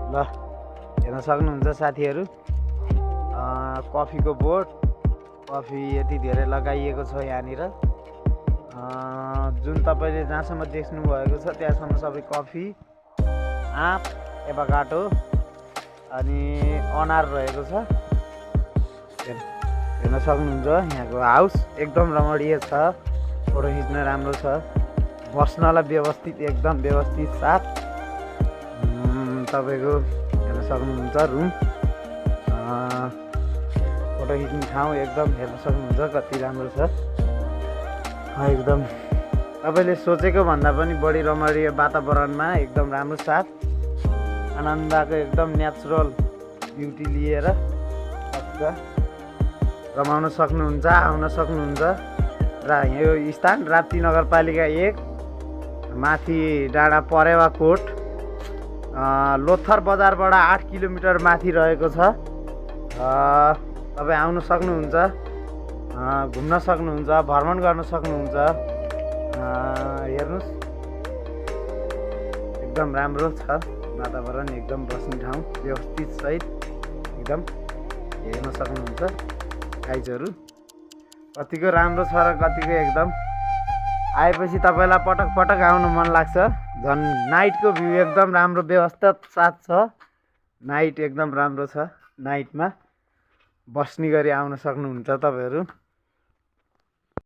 ल हेर्न सक्नुहुन्छ साथीहरू, कफीको बोट, कफी यति धेरै लगाइएको छ यहाँनिर। जुन तपाईँले जहाँसम्म देख्नु भएको छ त्यहाँसम्म सबै कफी, आँप, एभाकाडो अनि अनार रहेको छ। हेर्न सक्नुहुन्छ यहाँको हाउस एकदम रमणीय छ, फोटो खिच्न राम्रो छ, बस्नलाई व्यवस्थित, एकदम व्यवस्थित साथ। तपाईँको हेर्न सक्नुहुन्छ रुम, फोटो खिच्ने ठाउँ एकदम हेर्न सक्नुहुन्छ कति राम्रो छ। एकदम तपाईँले सोचेको भन्दा पनि बढी रमणीय वातावरणमा एकदम राम्रो साथ, आनन्दको एकदम नेचुरल ब्युटी लिएर रमाउन सक्नुहुन्छ, आउन सक्नुहुन्छ। र यो स्थान राप्ती नगरपालिका 1 माथि डाँडा परेवा कोट, लोथर बजारबाट 8 किलोमिटर माथि रहेको छ। तपाईँ आउन सक्नुहुन्छ, घुम्न सक्नुहुन्छ, भ्रमण गर्न सक्नुहुन्छ। हेर्नुहोस् एकदम राम्रो छ वातावरण, एकदम बस्ने ठाउँ व्यवस्थित सहित एकदम हेर्न सक्नुहुन्छ। गाइजहरू कतिको राम्रो छ र कतिको एकदम आएपछि तपाईँलाई पटक पटक आउनु मन लाग्छ। झन् नाइटको भ्यू एकदम राम्रो व्यवस्था साथ छ, नाइट एकदम राम्रो छ। नाइटमा बस्ने गरी आउन सक्नुहुन्छ तपाईँहरू।